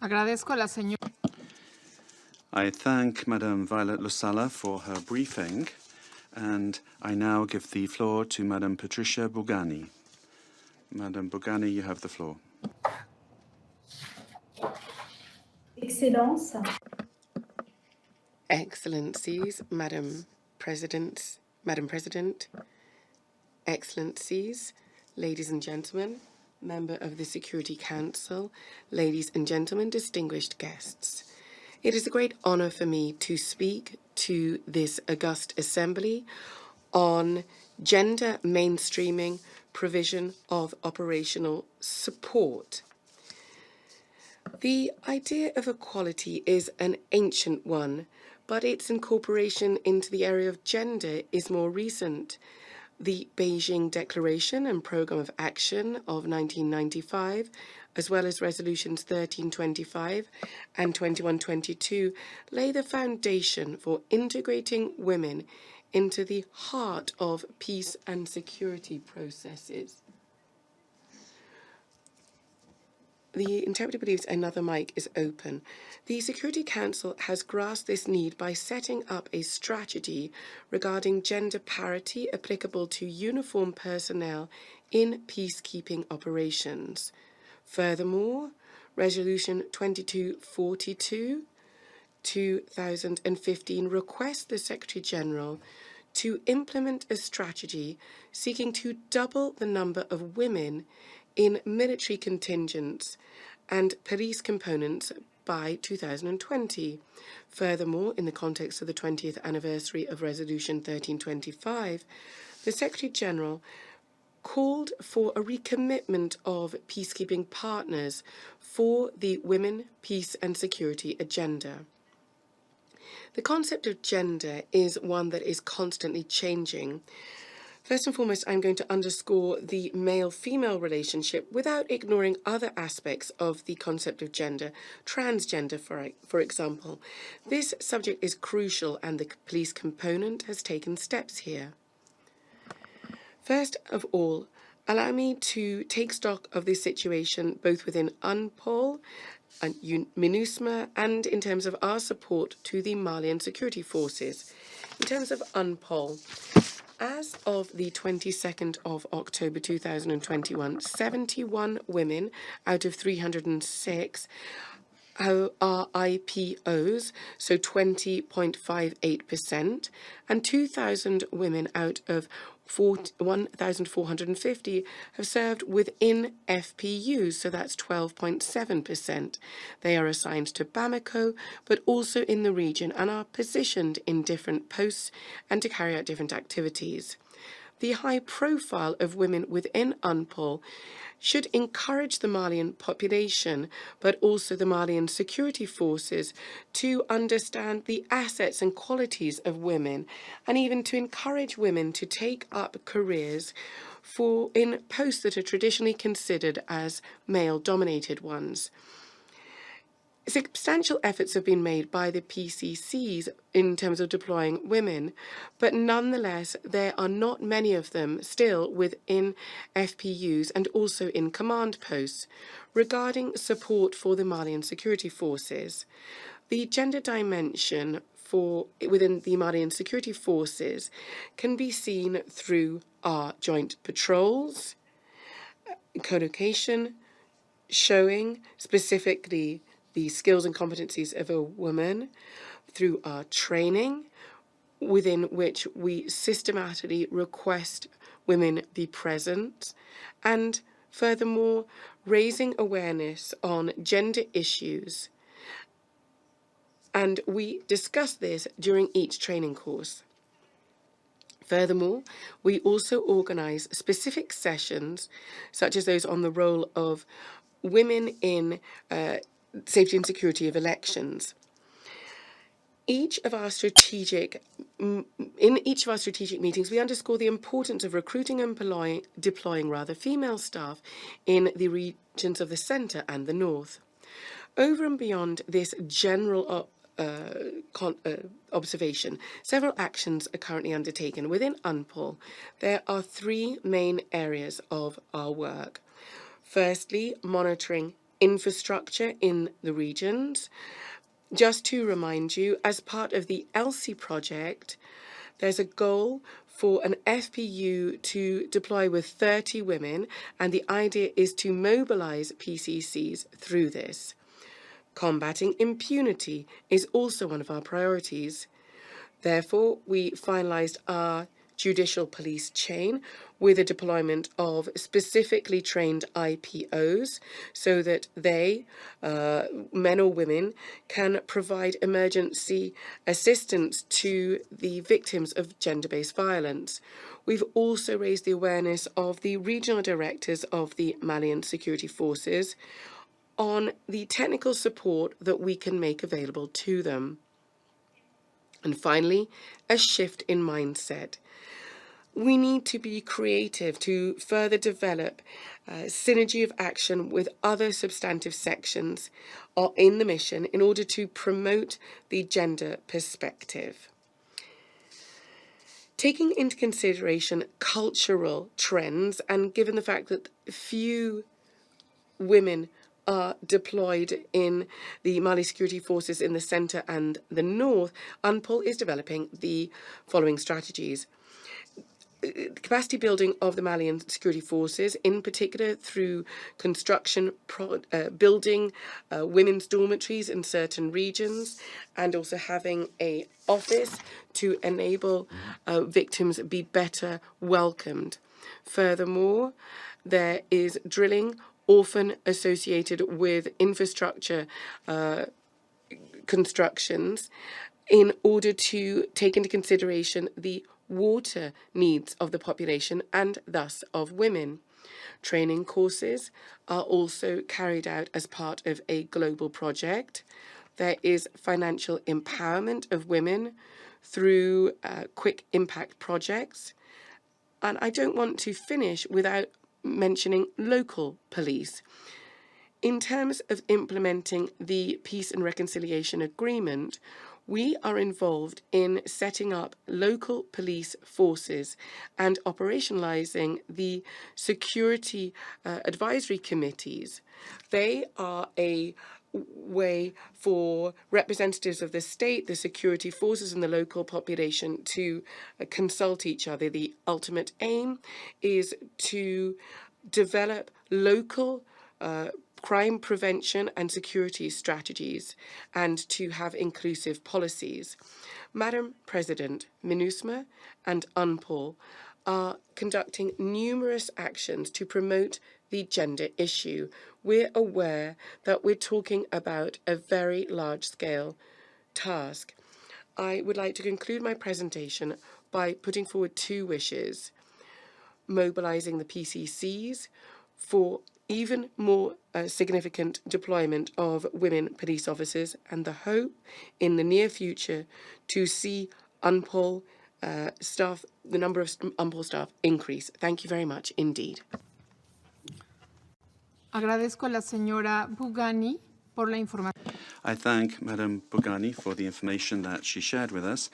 Agradezco a la señora. I thank Madame Violet Lusala for her briefing, and I now give the floor to Madame Patricia Boughani. Madame Boughani, you have the floor. Excellence. Excellencies, Madam President, Excellencies, ladies and gentlemen, member of the Security Council, ladies and gentlemen, distinguished guests. It is a great honor for me to speak to this august assembly on gender mainstreaming, provision of operational support. The idea of equality is an ancient one, but its incorporation into the area of gender is more recent. The Beijing Declaration and Programme of Action of 1995, as well as Resolutions 1325 and 2122, lay the foundation for integrating women into the heart of peace and security processes. The interpreter believes another mic is open. The Security Council has grasped this need by setting up a strategy regarding gender parity applicable to uniformed personnel in peacekeeping operations. Furthermore, Resolution 2242 2015 requests the Secretary-General to implement a strategy seeking to double the number of women in military contingents and police components by 2020. Furthermore, in the context of the 20th anniversary of Resolution 1325, the Secretary-General called for a recommitment of peacekeeping partners for the Women, Peace and Security agenda. The concept of gender is one that is constantly changing. First and foremost, I'm going to underscore the male-female relationship without ignoring other aspects of the concept of gender, transgender, for example. This subject is crucial, and the police component has taken steps here. First of all, allow me to take stock of this situation both within UNPOL and MINUSMA and in terms of our support to the Malian security forces. In terms of UNPOL, as of the 22nd of October 2021, 71 women out of 306 are IPOs, so 20.58%, and 2,000 women out of 1,450 have served within FPUs, so that's 12.7%. They are assigned to Bamako, but also in the region, and are positioned in different posts and to carry out different activities. The high profile of women within UNPOL should encourage the Malian population, but also the Malian security forces, to understand the assets and qualities of women, and even to encourage women to take up careers in posts that are traditionally considered as male-dominated ones. Substantial efforts have been made by the PCCs in terms of deploying women, but nonetheless, there are not many of them still within FPUs and also in command posts. Regarding support for the Malian security forces, the gender dimension within the Malian security forces can be seen through our joint patrols, colocation, showing specifically the skills and competencies of a woman, through our training, within which we systematically request women be present, and furthermore, raising awareness on gender issues. And we discuss this during each training course. Furthermore, we also organise specific sessions, such as those on the role of women in safety and security of elections. In each of our strategic meetings, we underscore the importance of recruiting and deploying female staff in the regions of the centre and the north. Over and beyond this general observation, several actions are currently undertaken. Within UNPOL, there are three main areas of our work. Firstly, monitoring infrastructure in the regions. Just to remind you, as part of the ELSI project, there's a goal for an FPU to deploy with 30 women, and the idea is to mobilize PCCs through this. Combating impunity is also one of our priorities. Therefore, we finalised our judicial police chain with a deployment of specifically trained IPOs so that they, men or women, can provide emergency assistance to the victims of gender-based violence. We've also raised the awareness of the regional directors of the Malian security forces on the technical support that we can make available to them. And finally, a shift in mindset. We need to be creative to further develop synergy of action with other substantive sections in the mission in order to promote the gender perspective. Taking into consideration cultural trends, and given the fact that few women are deployed in the Mali security forces in the centre and the north, UNPOL is developing the following strategies. Capacity building of the Malian security forces, in particular through construction, building women's dormitories in certain regions, and also having an office to enable victims be better welcomed. Furthermore, there is drilling often associated with infrastructure constructions in order to take into consideration the water needs of the population and thus of women. Training courses are also carried out as part of a global project. There is financial empowerment of women through quick impact projects. And I don't want to finish without mentioning local police. In terms of implementing the Peace and Reconciliation Agreement, we are involved in setting up local police forces and operationalizing the security advisory committees. They are a way for representatives of the state, the security forces and the local population to consult each other. The ultimate aim is to develop local crime prevention and security strategies, and to have inclusive policies. Madam President, MINUSMA and UNPOL are conducting numerous actions to promote the gender issue. We're aware that we're talking about a very large-scale task. I would like to conclude my presentation by putting forward two wishes: mobilising the PCCs for even more significant deployment of women police officers, and the hope in the near future to see UNPOL staff, the number of UNPOL staff increase. Thank you very much indeed. Agradezco a la señora Boughani por la información. I thank Madam Boughani for the information that she shared with us.